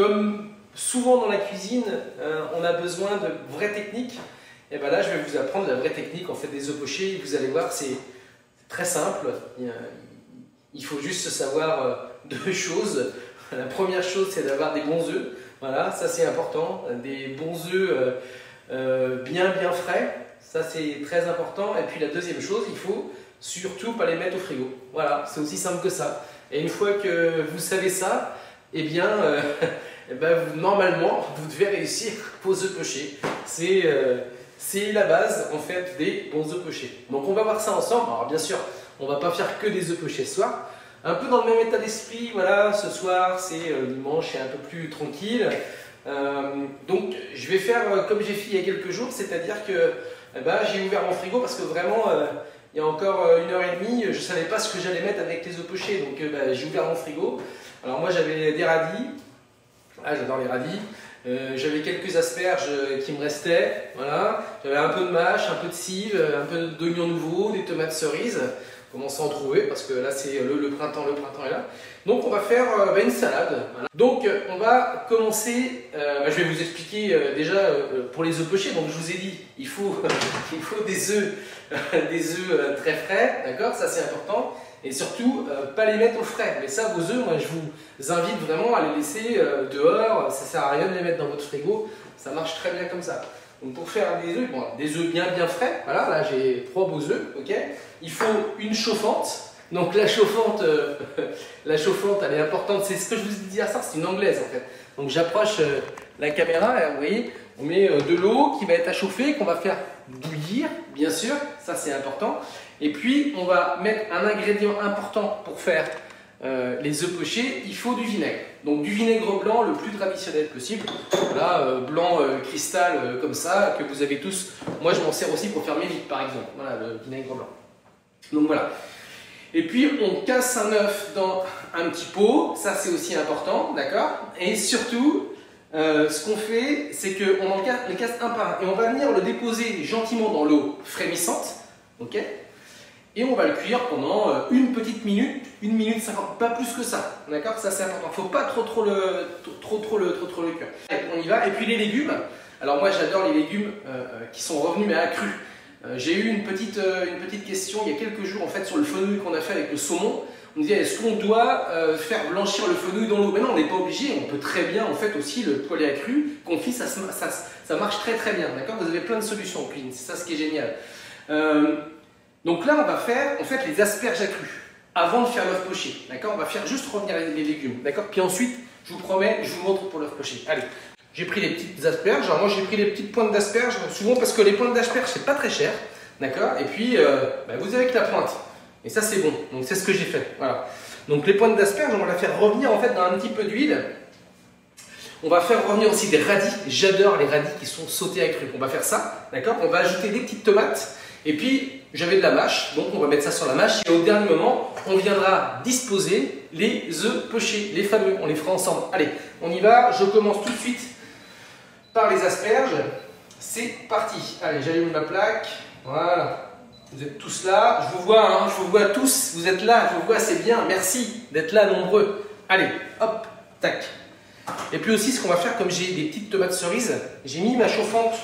comme souvent dans la cuisine, on a besoin de vraies techniques. Et bien là, je vais vous apprendre la vraie technique en fait des œufs pochés. Vous allez voir, c'est très simple. Il faut juste savoir deux choses. La première chose, c'est d'avoir des bons œufs. Voilà, ça c'est important. Des bons œufs bien frais. Ça c'est très important. Et puis la deuxième chose, il faut surtout pas les mettre au frigo. Voilà, c'est aussi simple que ça. Et une fois que vous savez ça, eh bien, normalement, vous devez réussir vos œufs pochés. C'est la base en fait des bons œufs pochés. Donc on va voir ça ensemble. Alors bien sûr, on va pas faire que des œufs pochés ce soir. Un peu dans le même état d'esprit, voilà, ce soir c'est dimanche, c'est un peu plus tranquille. Donc je vais faire comme j'ai fait il y a quelques jours, c'est-à-dire que j'ai ouvert mon frigo parce que vraiment il y a encore 1h30, je ne savais pas ce que j'allais mettre avec les œufs pochés, donc j'ai ouvert mon frigo. Alors moi j'avais des radis, j'adore les radis. J'avais quelques asperges qui me restaient, voilà. J'avais un peu de mâche, un peu de cive, un peu d'oignons nouveaux, des tomates cerises. Commence à en trouver parce que là c'est le printemps est là. Donc on va faire une salade. Voilà. Donc on va commencer, je vais vous expliquer déjà pour les œufs pochés. Donc je vous ai dit, il faut des œufs très frais, d'accord, ça c'est important. Et surtout, pas les mettre au frais. Mais ça, vos œufs, moi je vous invite vraiment à les laisser dehors. Ça sert à rien de les mettre dans votre frigo. Ça marche très bien comme ça. Donc pour faire des œufs, bon, des œufs bien frais, voilà, là j'ai 3 beaux œufs, ok. Il faut une chauffante. Donc la chauffante, elle est importante. C'est ce que je vous dis à ça, c'est une anglaise en fait. Donc j'approche la caméra, et vous voyez, on met de l'eau qui va être à chauffer, qu'on va faire bouillir, bien sûr, ça c'est important. Et puis on va mettre un ingrédient important pour faire les œufs pochés, il faut du vinaigre. Donc du vinaigre blanc le plus traditionnel possible. Voilà, blanc cristal comme ça, que vous avez tous. Moi je m'en sers aussi pour faire mes vites par exemple. Voilà, le vinaigre blanc. Donc voilà. Et puis on casse un œuf dans un petit pot, ça c'est aussi important, d'accord. Et surtout, ce qu'on fait, c'est qu'on les casse un par un. Et on va venir le déposer gentiment dans l'eau frémissante, ok. Et on va le cuire pendant une petite minute, 1 minute 50, pas plus que ça, d'accord. Ça c'est important, il ne faut pas trop le cuire. Allez, on y va. Et puis les légumes, alors moi j'adore les légumes qui sont revenus mais à cru. J'ai eu une petite question il y a quelques jours en fait sur le fenouil qu'on a fait avec le saumon. On me disait est-ce qu'on doit faire blanchir le fenouil dans l'eau? Mais non, on n'est pas obligé, on peut très bien en fait aussi le poêler à cru, confit, ça marche très bien, d'accord. Vous avez plein de solutions en cuisine, c'est ça ce qui est génial. Donc là on va faire en fait les asperges à cru avant de faire l'œuf poché, d'accord. On va faire juste revenir les légumes, d'accord. Puis ensuite, je vous promets, je vous montre pour l'œuf poché. Allez. J'ai pris les petites asperges, alors moi j'ai pris les petites pointes d'asperges, souvent parce que les pointes d'asperges c'est pas très cher, d'accord. Et puis vous avez que la pointe, et ça c'est bon, donc c'est ce que j'ai fait, voilà. Donc les pointes d'asperges, on va la faire revenir en fait dans un petit peu d'huile. On va faire revenir aussi des radis, j'adore les radis qui sont sautés à cru, on va faire ça, d'accord. On va ajouter des petites tomates, et puis j'avais de la mâche, donc on va mettre ça sur la mâche, et au dernier moment, on viendra disposer les œufs pochés, les fameux, on les fera ensemble. Allez, on y va, je commence tout de suite par les asperges, c'est parti. Allez, j'allume ma plaque, voilà. Vous êtes tous là, je vous vois, hein, je vous vois tous, vous êtes là, je vous vois, c'est bien, merci d'être là nombreux. Allez, hop, tac. Et puis aussi, ce qu'on va faire, comme j'ai des petites tomates cerises, j'ai mis ma chauffante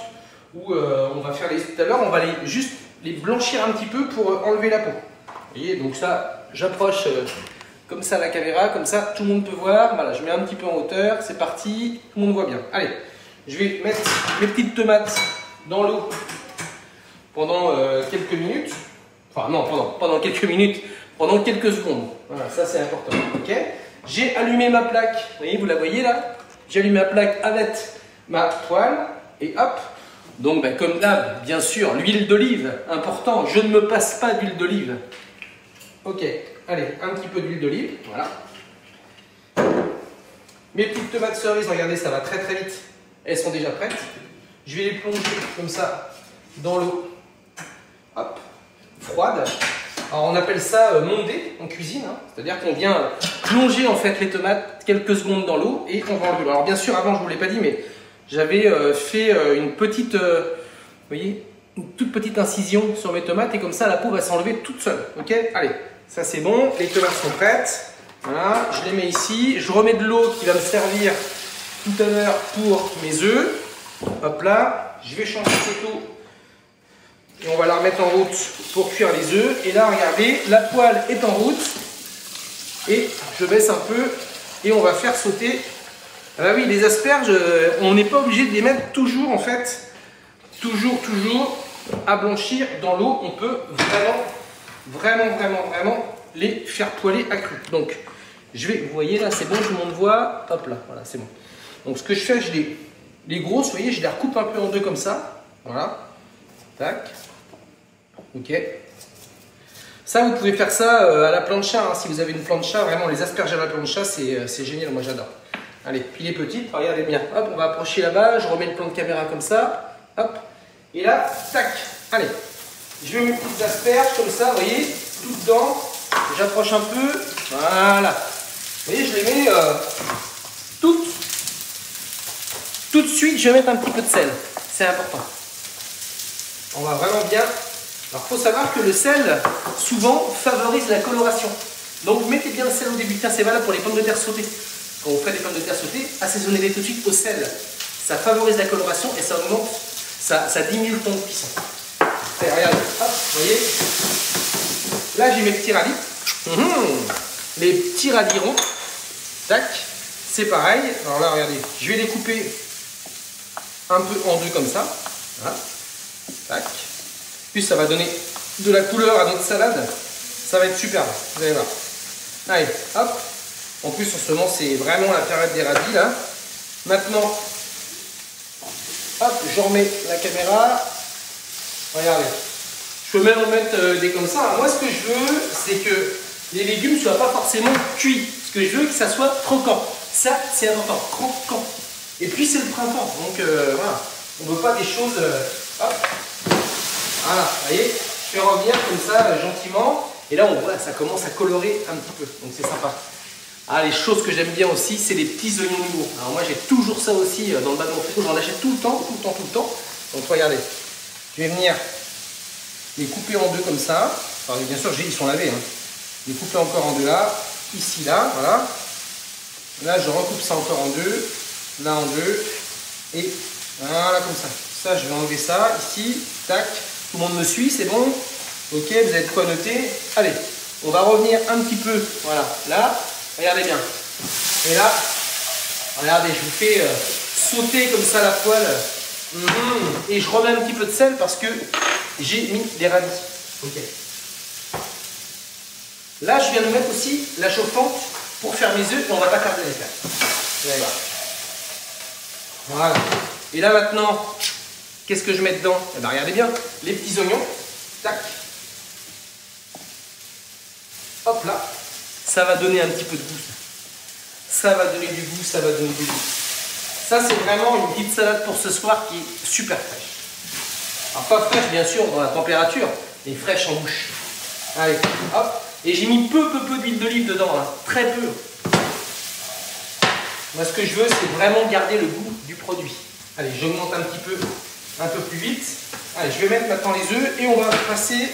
où on va faire les tout à l'heure, on va juste les blanchir un petit peu pour enlever la peau. Vous voyez, donc ça, j'approche comme ça la caméra, comme ça tout le monde peut voir. Voilà, je mets un petit peu en hauteur, c'est parti, tout le monde voit bien. Allez. Je vais mettre mes petites tomates dans l'eau pendant quelques minutes. Enfin non, pendant quelques minutes, pendant quelques secondes. Voilà, ça c'est important. Ok. J'ai allumé ma plaque. Vous la voyez là. J'ai allumé ma plaque avec ma poêle et hop. Donc comme d'hab, bien sûr, l'huile d'olive, important. Je ne me passe pas d'huile d'olive. Ok. Allez, un petit peu d'huile d'olive. Voilà. Mes petites tomates cerises, regardez, ça va très vite. Elles sont déjà prêtes. Je vais les plonger comme ça dans l'eau. Hop, froide. Alors on appelle ça monder en cuisine. Hein. C'est-à-dire qu'on vient plonger en fait les tomates quelques secondes dans l'eau et on va enlever l'eau. Alors bien sûr, avant je ne vous l'ai pas dit, mais j'avais fait une petite, vous voyez, une toute petite incision sur mes tomates et comme ça la peau va s'enlever toute seule. Ok, allez, ça c'est bon. Les tomates sont prêtes. Voilà, je les mets ici. Je remets de l'eau qui va me servir tout à l'heure pour mes œufs. Hop là, je vais changer cette eau et on va la remettre en route pour cuire les œufs. Et là, regardez, la poêle est en route et je baisse un peu et on va faire sauter. Ah bah oui, les asperges, on n'est pas obligé de les mettre toujours en fait, toujours à blanchir dans l'eau. On peut vraiment les faire poêler à cru. Donc, je vais, vous voyez là, c'est bon, tout le monde voit. Hop là, voilà, c'est bon. Donc, ce que je fais, je les grosses, vous voyez, je les recoupe un peu en deux comme ça. Voilà. Tac. Ok. Ça, vous pouvez faire ça à la plancha, hein, si vous avez une plancha. Vraiment, les asperges à la plancha, c'est génial, moi j'adore. Allez, puis les petites, regardez bien. Hop, on va approcher là-bas, je remets le plan de caméra comme ça. Hop. Et là, tac. Allez. Je mets mes petites asperges comme ça, vous voyez, tout dedans. J'approche un peu. Voilà. Vous voyez, je les mets toutes. Tout de suite, je vais mettre un petit peu de sel. C'est important. On va vraiment bien. Alors, il faut savoir que le sel, souvent, favorise la coloration. Donc, mettez bien le sel au début. Tiens, c'est valable pour les pommes de terre sautées. Quand vous faites des pommes de terre sautées, assaisonnez-les tout de suite au sel. Ça favorise la coloration et ça augmente, ça diminue le temps de cuisson. Allez, regardez, hop, vous voyez. Là, j'ai mes petits radis. Les petits radis ronds. Tac. C'est pareil. Alors là, regardez, je vais les couper un peu en deux comme ça. Voilà. Tac. Puis ça va donner de la couleur à notre salade. Ça va être super. Vous allez voir. Allez, hop. En plus, en ce moment, c'est vraiment la période des radis là. Maintenant, hop, je remets la caméra. Regardez. Je peux même en mettre des comme ça. Moi, ce que je veux, c'est que les légumes ne soient pas forcément cuits. Ce que je veux, que ça soit croquant. Ça, c'est important. Croquant. Et puis, c'est le printemps. Donc, voilà. On ne veut pas des choses... hop. Voilà, vous voyez. Je fais revenir comme ça, gentiment. Et là, on voit, ça commence à colorer un petit peu. Donc, c'est sympa. Ah, les choses que j'aime bien aussi, c'est les petits oignons lourds. Alors, moi, j'ai toujours ça aussi dans le bas de mon frigo. J'en achète tout le temps. Donc, regardez. Je vais venir les couper en deux comme ça. Enfin, bien sûr, ils sont lavés. Hein. Les couper encore en deux là. Ici, là. Voilà. Là, je recoupe ça encore en deux. Là, en deux. Et voilà, comme ça. Ça, je vais enlever ça. Ici. Tac. Tout le monde me suit, c'est bon. Ok, vous avez de quoi noter. Allez, on va revenir un petit peu. Voilà. Là, regardez bien. Et là, regardez, je vous fais sauter comme ça la poêle. Et je remets un petit peu de sel parce que j'ai mis des radis. Ok. Là, je viens de mettre aussi la chauffante pour faire mes œufs et on ne va pas tarder à les faire. Vous allez voir. Voilà. Et là maintenant, qu'est-ce que je mets dedans? Eh bien, regardez bien, les petits oignons. Tac. Hop là. Ça va donner un petit peu de goût. Ça va donner du goût, ça va donner du goût. Ça, c'est vraiment une petite salade pour ce soir qui est super fraîche. Alors, pas fraîche, bien sûr, dans la température, mais fraîche en bouche. Allez, hop. Et j'ai mis peu d'huile d'olive dedans, hein. Très peu. Moi, ce que je veux, c'est vraiment garder le goût du produit. Allez, j'augmente un petit peu, un peu plus vite. Allez, je vais mettre maintenant les œufs et on va passer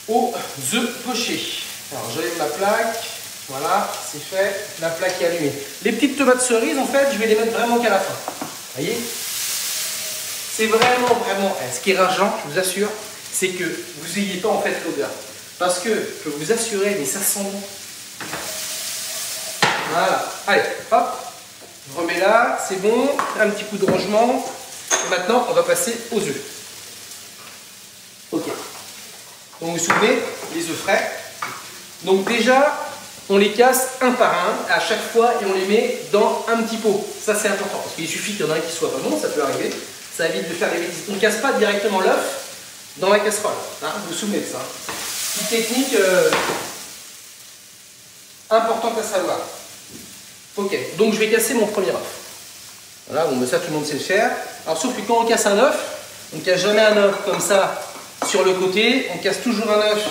aux œufs pochés. Alors, j'enlève la plaque. Voilà, c'est fait. La plaque est allumée. Les petites tomates cerises, en fait, je vais les mettre vraiment qu'à la fin. Vous voyez? C'est vraiment... Ce qui est rageant, je vous assure, c'est que vous n'ayez pas en fait l'odeur. Parce que, je peux vous assurer, mais ça sent bon. Voilà. Allez, hop. Je remets là, c'est bon. Un petit coup de rangement. Et maintenant, on va passer aux œufs. Ok. Donc, vous vous souvenez, les œufs frais. Donc déjà, on les casse un par un à chaque fois et on les met dans un petit pot. Ça, c'est important. Parce qu'il suffit qu'il y en a un qui soit pas bon, ça peut arriver. Ça évite de faire des bêtises. On ne casse pas directement l'œuf dans la casserole. Hein, vous vous souvenez de ça. Petite technique importante à savoir. Ok, donc je vais casser mon premier œuf. Voilà, bon, mais ça tout le monde sait le faire. Alors sauf que quand on casse un œuf, on ne casse jamais un œuf comme ça sur le côté. On casse toujours un œuf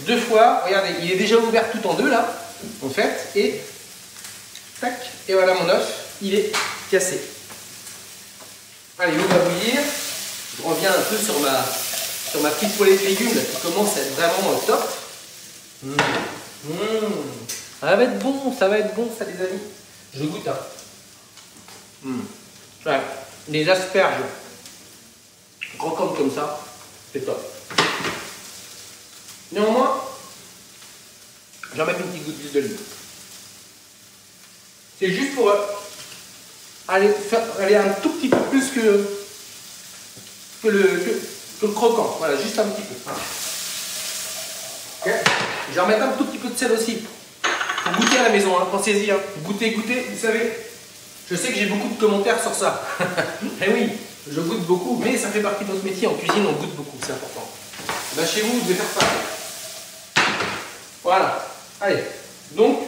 deux fois. Regardez, il est déjà ouvert tout en deux là, en fait. Et tac, et voilà mon œuf, il est cassé. Allez, l'eau va bouillir. Je reviens un peu sur ma petite poêlée de légumes là, qui commence à être vraiment top. Ça va être bon, ça les amis. Je goûte. Hein. Ouais, les asperges croquantes comme ça, c'est top. Néanmoins, j'en mets une petite goutte d'huile d'olive. C'est juste pour aller un tout petit peu plus que le croquant. Voilà, juste un petit peu. Voilà. Okay. Je vais remettre un tout petit peu de sel aussi. Faut goûter à la maison, hein. Pensez-y. Hein. Goûtez, vous savez. Je sais que j'ai beaucoup de commentaires sur ça. Eh oui, je goûte beaucoup, mais ça fait partie de notre métier. En cuisine, on goûte beaucoup, c'est important. Ben, chez vous, vous devez faire ça. Voilà. Allez. Donc,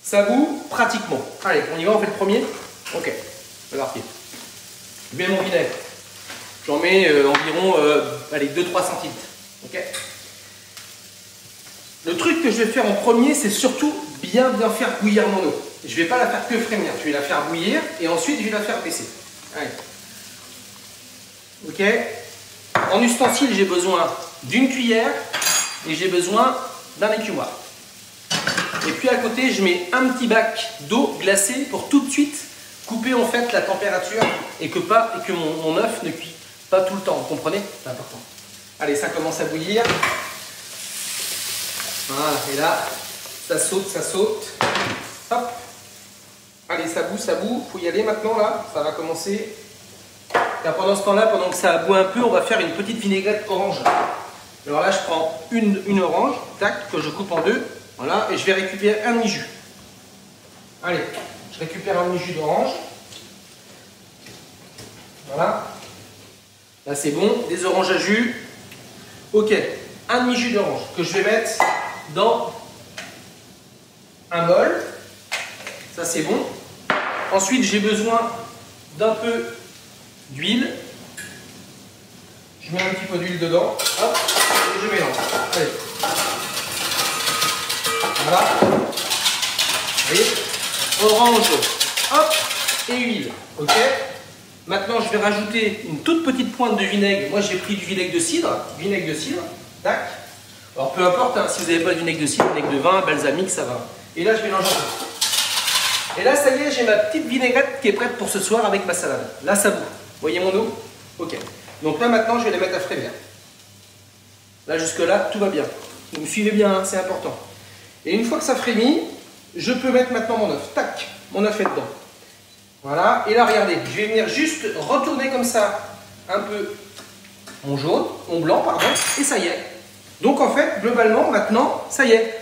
ça bout pratiquement. Allez, on y va, on fait le premier. Ok, c'est parti. Je mets mon vinaigre. J'en mets environ 2-3 centilitres. Ok. Le truc que je vais faire en premier, c'est surtout bien faire bouillir mon eau. Je ne vais pas la faire que frémir, je vais la faire bouillir et ensuite je vais la faire baisser. Allez. Ok. En ustensile, j'ai besoin d'une cuillère et j'ai besoin d'un écumoire. Et puis à côté, je mets un petit bac d'eau glacée pour tout de suite couper en fait la température et que mon œuf ne cuit pas tout le temps. Vous comprenez? C'est important. Allez, ça commence à bouillir. Voilà, et là, ça saute, ça saute. Hop. Allez, ça bout, faut y aller maintenant là, ça va commencer. Et pendant ce temps-là, pendant que ça bout un peu, on va faire une petite vinaigrette orange. Alors là, je prends une orange, tac, que je coupe en deux, voilà, et je vais récupérer un demi-jus. Allez, je récupère un demi-jus d'orange. Voilà. Là, c'est bon, des oranges à jus. Ok, un demi-jus d'orange que je vais mettre dans un bol. Ça, c'est bon. Ensuite, j'ai besoin d'un peu d'huile. Je mets un petit peu d'huile dedans. Hop, et je mélange. Allez. Voilà. Vous voyez? Orange, hop, et huile. Ok. Maintenant, je vais rajouter une toute petite pointe de vinaigre. Moi, j'ai pris du vinaigre de cidre. Vinaigre de cidre. Tac. Alors, peu importe, hein, si vous n'avez pas de vinaigre de cidre, vinaigre de vin, balsamique, ça va. Et là, je mélange un peu. Et là, ça y est, j'ai ma petite vinaigrette qui est prête pour ce soir avec ma salade. Là, ça bout. Vous voyez mon eau? Ok. Donc là, maintenant, je vais les mettre à frémir. Là, jusque-là, tout va bien. Vous me suivez bien, hein, c'est important. Et une fois que ça frémit, je peux mettre maintenant mon œuf. Tac, mon œuf est dedans. Voilà. Et là, regardez, je vais venir juste retourner comme ça un peu mon jaune, mon blanc, pardon. Et ça y est. Donc, en fait, globalement, maintenant, ça y est.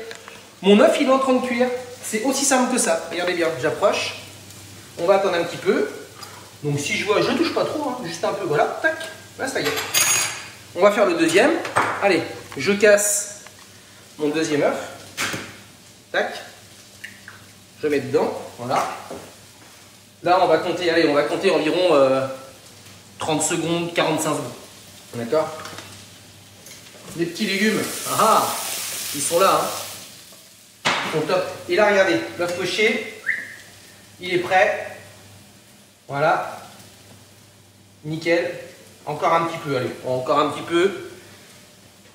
Mon œuf, il est en train de cuire. C'est aussi simple que ça. Regardez bien, j'approche. On va attendre un petit peu. Donc si je vois, je ne touche pas trop, hein, juste un peu, voilà, tac. Là, ça y est. On va faire le deuxième. Allez, je casse mon deuxième œuf. Tac. Je mets dedans, voilà. Là, on va compter, allez, on va compter environ 30 secondes, 45 secondes. D'accord? Les petits légumes, ils sont là, hein. Bon, top. Et là, regardez, l'œuf poché, il est prêt. Voilà. Nickel. Encore un petit peu, allez, encore un petit peu.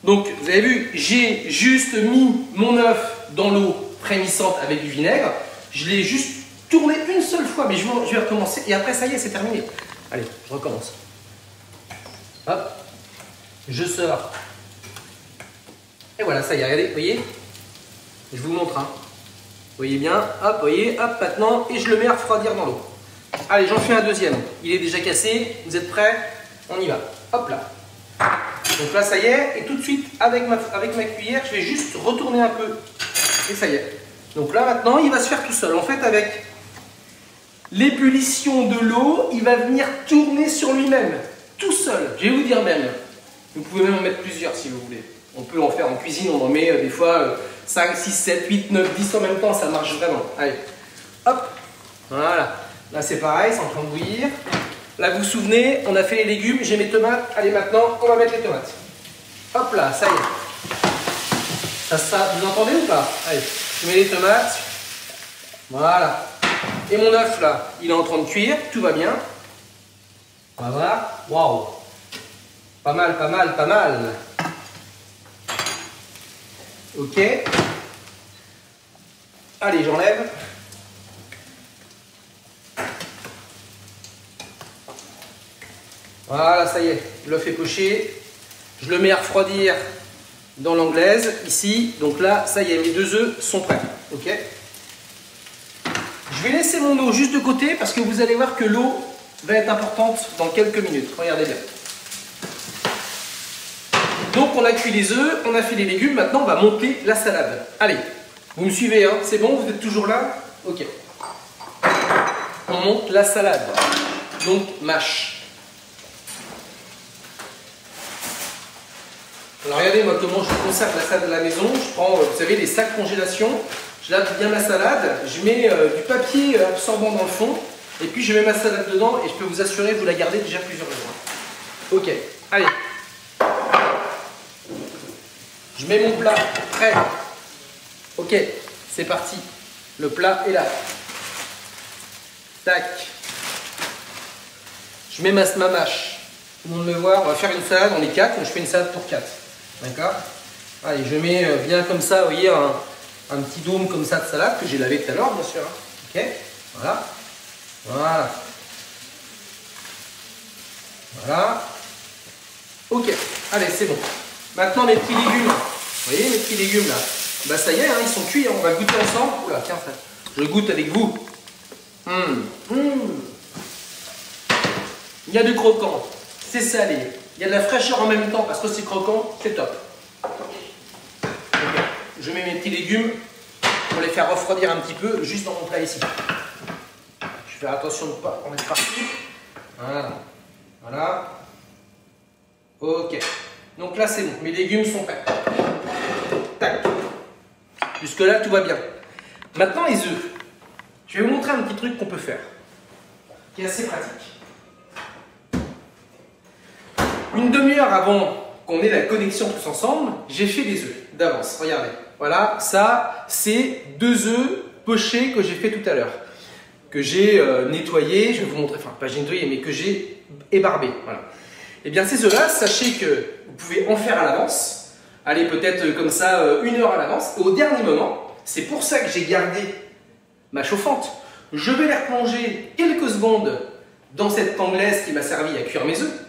Donc, vous avez vu, j'ai juste mis mon œuf dans l'eau frémissante avec du vinaigre. Je l'ai juste tourné une seule fois, mais je vais recommencer. Et après, ça y est, c'est terminé. Allez, je recommence. Hop. Je sors. Et voilà, ça y est, regardez, vous voyez? Je vous montre, hein. Vous voyez bien, hop, vous voyez, hop, maintenant, et je le mets à refroidir dans l'eau. Allez, j'en fais un deuxième. Il est déjà cassé, vous êtes prêts? On y va. Hop là. Donc là, ça y est, et tout de suite, avec ma cuillère, je vais juste retourner un peu. Et ça y est. Donc là, maintenant, il va se faire tout seul. En fait, avec l'ébullition de l'eau, il va venir tourner sur lui-même, tout seul. Je vais vous dire même. Vous pouvez même en mettre plusieurs si vous voulez. On peut en faire en cuisine, on en met des fois 5, 6, 7, 8, 9, 10 en même temps, ça marche vraiment. Allez, hop, voilà. Là c'est pareil, c'est en train de bouillir. Là vous vous souvenez, on a fait les légumes, j'ai mes tomates. Allez maintenant, on va mettre les tomates. Hop là, ça y est. Ça, vous entendez ou pas? Allez, je mets les tomates. Voilà. Et mon œuf là, il est en train de cuire, tout va bien. On va voir. Waouh. Pas mal, pas mal, pas mal. Ok. Allez, j'enlève. Voilà, ça y est, l'œuf est poché. Je le mets à refroidir dans l'anglaise, ici. Donc là, ça y est, mes 2 œufs sont prêts. Ok. Je vais laisser mon eau juste de côté parce que vous allez voir que l'eau va être importante dans quelques minutes. Regardez bien. Donc on a cuit les œufs, on a fait les légumes, maintenant on va monter la salade. Allez, vous me suivez, hein? C'est bon, vous êtes toujours là? Ok. On monte la salade. Donc mâche. Alors regardez moi comment je conserve la salade à la maison. Je prends, vous savez, les sacs congélation. Je lave bien ma salade. Je mets du papier absorbant dans le fond. Et puis je mets ma salade dedans et je peux vous assurer vous la gardez déjà plusieurs jours. Ok, allez. Je mets mon plat prêt. Ok, c'est parti. Le plat est là. Tac. Je mets ma mâche. Tout le monde me voit. On va faire une salade. On est 4, donc je fais une salade pour 4. D'accord? Allez, je mets bien comme ça, vous voyez, un petit dôme comme ça de salade que j'ai lavé tout à l'heure, bien sûr. Ok, voilà. Voilà. Voilà. Ok, allez, c'est bon. Maintenant, mes petits légumes. Vous voyez, mes petits légumes là. Bah, ça y est, hein, ils sont cuits. Hein, on va goûter ensemble. Oula, tiens, ça. Je goûte avec vous. Il y a du croquant. C'est salé. Il y a de la fraîcheur en même temps parce que c'est croquant. C'est top. Okay. Je mets mes petits légumes pour les faire refroidir un petit peu juste dans mon plat ici. Je vais faire attention de ne pas en mettre partout. Voilà. Voilà. Ok. Donc là, c'est bon. Mes légumes sont prêts. Tac. Jusque là, tout va bien. Maintenant, les œufs. Je vais vous montrer un petit truc qu'on peut faire, qui est assez pratique. Une demi-heure avant qu'on ait la connexion tous ensemble, j'ai fait les œufs d'avance. Regardez. Voilà, ça, c'est 2 œufs pochés que j'ai fait tout à l'heure. Que j'ai nettoyé, je vais vous montrer, enfin pas j'ai nettoyé, mais que j'ai ébarbé. Voilà. Et bien ces œufs-là, sachez que vous pouvez en faire à l'avance. Allez, peut-être comme ça, 1 heure à l'avance. Et au dernier moment, c'est pour ça que j'ai gardé ma chauffante. Je vais les replonger quelques secondes dans cette anglaise qui m'a servi à cuire mes œufs.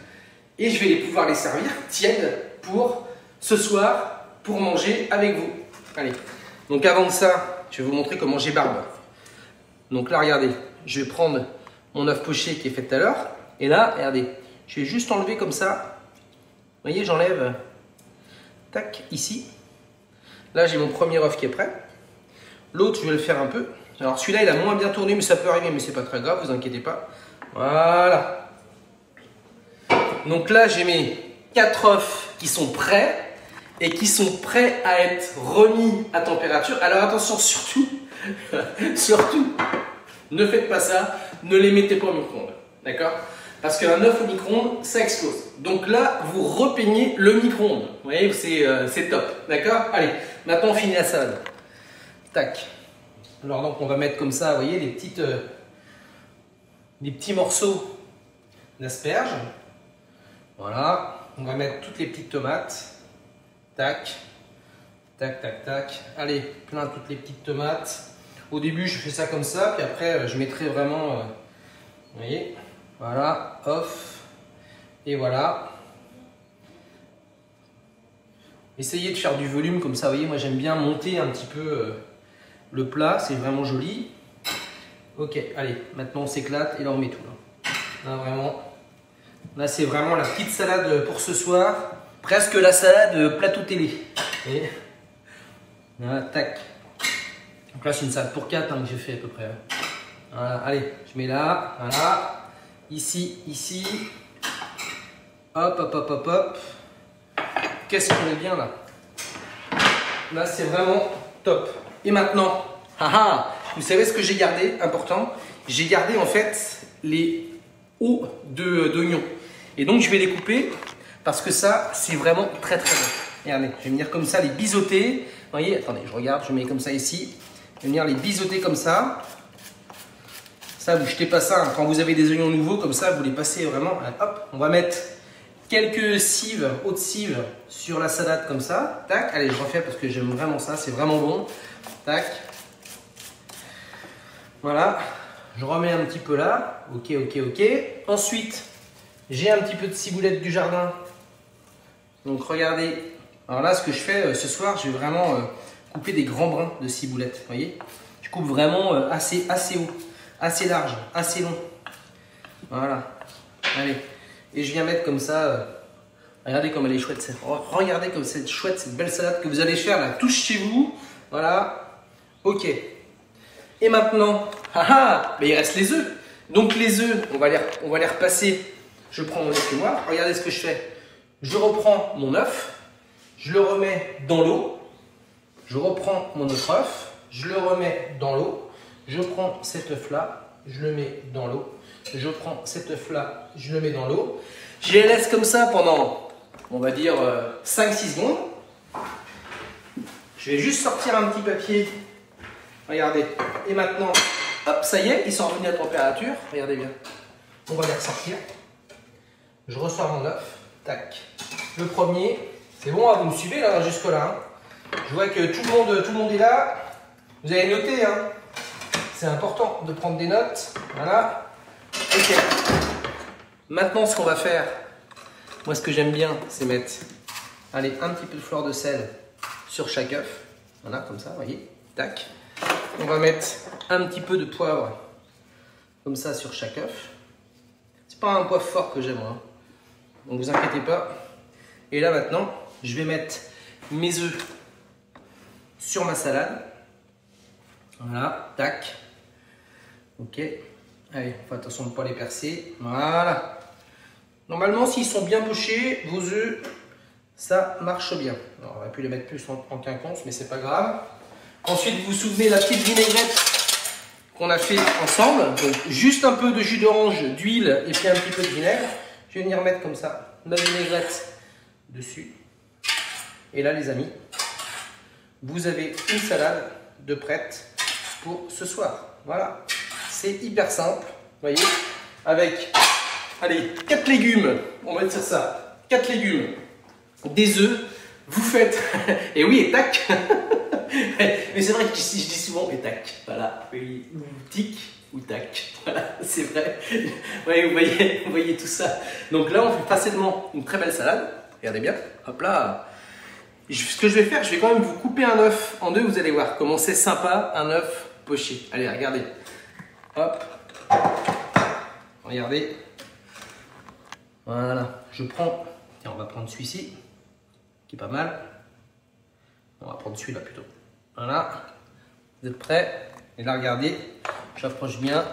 Et je vais pouvoir les servir tièdes pour ce soir, pour manger avec vous. Allez, donc avant de ça, je vais vous montrer comment j'ébarbe. Donc là, regardez, je vais prendre mon œuf poché qui est fait tout à l'heure. Et là, regardez, je vais juste enlever comme ça. Vous voyez, j'enlève, tac, ici. Là, j'ai mon premier œuf qui est prêt. L'autre, je vais le faire un peu. Alors celui-là, il a moins bien tourné, mais ça peut arriver, mais c'est pas très grave, vous inquiétez pas. Voilà. Donc là, j'ai mes 4 œufs qui sont prêts et qui sont prêts à être remis à température. Alors attention, surtout, surtout, ne faites pas ça, ne les mettez pas au micro-ondes. D'accord? Parce qu'un œuf au micro-ondes, ça explose. Donc là, vous repeignez le micro-ondes. Vous voyez, c'est top. D'accord? Allez, maintenant on finit la salade. Tac. Alors donc on va mettre comme ça, vous voyez, des petits morceaux d'asperges. Voilà. On va mettre toutes les petites tomates. Tac. Tac, tac, tac. Allez, plein toutes les petites tomates. Au début, je fais ça comme ça, puis après, je mettrai vraiment, vous voyez, voilà, off, et voilà. Essayez de faire du volume comme ça, vous voyez, moi j'aime bien monter un petit peu le plat, c'est vraiment joli. Ok, allez, maintenant on s'éclate et là on met tout. Là, vraiment, là c'est vraiment la petite salade pour ce soir, presque la salade plateau télé. Et voilà, tac. Donc là c'est une salade pour 4 hein, que j'ai fait à peu près. Voilà, allez, je mets là, voilà, ici, ici, hop, hop, hop, hop, hop. Qu'est-ce qu'on est bien là. Là c'est vraiment top. Et maintenant, vous savez ce que j'ai gardé, important? J'ai gardé en fait les hauts d'oignons. Et donc je vais les couper parce que ça c'est vraiment très très bon. Regardez, je vais venir comme ça les biseauter. Vous voyez, attendez, je regarde, je mets comme ça ici. Je vais venir les biseauter comme ça. Ça, vous jetez pas ça. Hein. Quand vous avez des oignons nouveaux, comme ça, vous les passez vraiment. Hop, on va mettre quelques cives, hautes cives sur la salade comme ça. Tac, allez, je refais parce que j'aime vraiment ça. C'est vraiment bon. Tac. Voilà. Je remets un petit peu là. Ok, ok, ok. Ensuite, J'ai un petit peu de ciboulette du jardin. Donc regardez. Alors là, ce que je fais ce soir, je vais vraiment couper des grands brins de ciboulette. Vous voyez? Je coupe vraiment assez haut, assez large, assez long. Voilà. Allez. Et je viens mettre comme ça. Regardez comme elle est chouette. Regardez comme c'est chouette cette belle salade que vous allez faire là, tous chez vous. Voilà. Ok. Et maintenant, mais il reste les œufs. Donc les œufs, on va les repasser. Je prends mon écumoire. Regardez ce que je fais. Je reprends mon œuf. Je le remets dans l'eau. Je reprends mon autre œuf. Je le remets dans l'eau. Je prends cet œuf là. Je le mets dans l'eau. Je prends cet œuf là. Je le mets dans l'eau. Je les laisse comme ça pendant, on va dire, 5-6 secondes. Je vais juste sortir un petit papier. Regardez. Et maintenant, hop, ça y est, ils sont revenus à température. Regardez bien. On va les ressortir. Je ressors mon œuf. Tac. Le premier. C'est bon, hein, vous me suivez là jusque là. Hein. Je vois que tout le monde est là. Vous avez noté. Hein. C'est important de prendre des notes. Voilà. Ok. Maintenant, ce qu'on va faire, moi ce que j'aime bien, c'est mettre allez, un petit peu de fleur de sel sur chaque œuf. Voilà, comme ça, vous voyez. Tac. On va mettre un petit peu de poivre comme ça sur chaque œuf. C'est pas un poivre fort que j'aime, hein. Donc vous inquiétez pas. Et là maintenant, je vais mettre mes œufs sur ma salade. Voilà, tac. Ok. Allez, faites attention de ne pas les percer. Voilà. Normalement, s'ils sont bien pochés, vos œufs, ça marche bien. Alors, on aurait pu les mettre plus en quinconce, mais c'est pas grave. Ensuite, vous vous souvenez la petite vinaigrette qu'on a fait ensemble. Donc, juste un peu de jus d'orange, d'huile et puis un petit peu de vinaigre. Je vais venir mettre comme ça la vinaigrette dessus. Et là, les amis, vous avez une salade de prête pour ce soir. Voilà. C'est hyper simple, vous voyez, avec, allez, 4 légumes, on va dire ça, 4 légumes, des œufs, vous faites, et oui, et tac, mais c'est vrai que je dis souvent, et tac, voilà, ou tic, ou tac, voilà, c'est vrai, ouais, vous voyez tout ça. Donc là, on fait facilement une très belle salade, regardez bien, hop là. Ce que je vais faire, je vais quand même vous couper un œuf en deux, vous allez voir comment c'est sympa, un œuf poché. Allez, regardez. Hop, regardez, voilà, je prends, tiens, on va prendre celui-ci, qui est pas mal, on va prendre celui-là plutôt, voilà, vous êtes prêts? Et là, regardez, j'approche bien,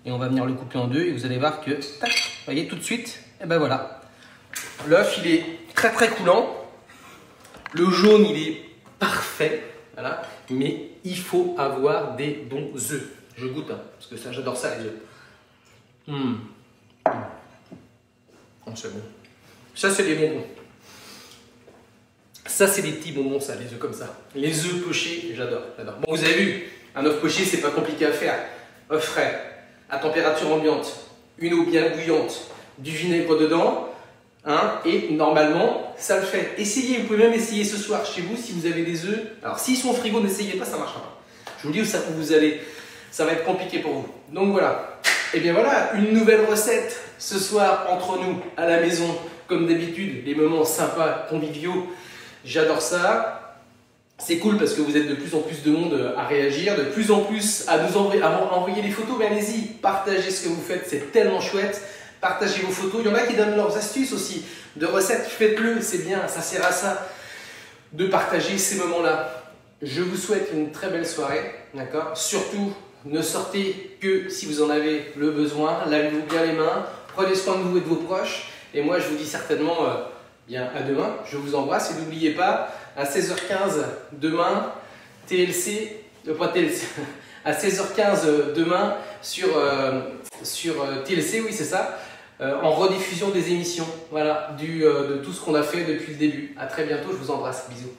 et on va venir le couper en deux, et vous allez voir que, tac, vous voyez, tout de suite, et ben voilà, l'œuf, il est très très coulant, le jaune, il est parfait, voilà, mais il faut avoir des bons œufs. Je goûte, hein, parce que ça, j'adore ça, les œufs. Oh, c'est bon. Ça, c'est des bonbons. Ça, c'est des petits bonbons, ça, les œufs comme ça. Les œufs pochés, j'adore. Bon, vous avez vu, un œuf poché, c'est pas compliqué à faire. œuf frais, à température ambiante, une eau bien bouillante, du vinaigre dedans, hein, et normalement, ça le fait. Essayez, vous pouvez même essayer ce soir chez vous si vous avez des œufs. Alors, s'ils sont au frigo, n'essayez pas, ça ne marchera pas. Je vous dis, ça va être compliqué pour vous. Donc voilà. Et bien voilà, une nouvelle recette ce soir entre nous à la maison. Comme d'habitude, les moments sympas, conviviaux. J'adore ça. C'est cool parce que vous êtes de plus en plus de monde à réagir, de plus en plus à nous envoyer les photos. Mais allez-y, partagez ce que vous faites, c'est tellement chouette. Partagez vos photos. Il y en a qui donnent leurs astuces aussi de recettes. Faites-le, c'est bien, ça sert à ça de partager ces moments-là. Je vous souhaite une très belle soirée, d'accord? Surtout, ne sortez que si vous en avez le besoin. Lavez-vous bien les mains, prenez soin de vous et de vos proches. Et moi, je vous dis certainement bien à demain. Je vous embrasse et n'oubliez pas, à 16h15 demain, TLC, pas TLC, à 16h15 demain sur TLC, oui c'est ça, en rediffusion des émissions, voilà, de tout ce qu'on a fait depuis le début. À très bientôt, je vous embrasse, bisous.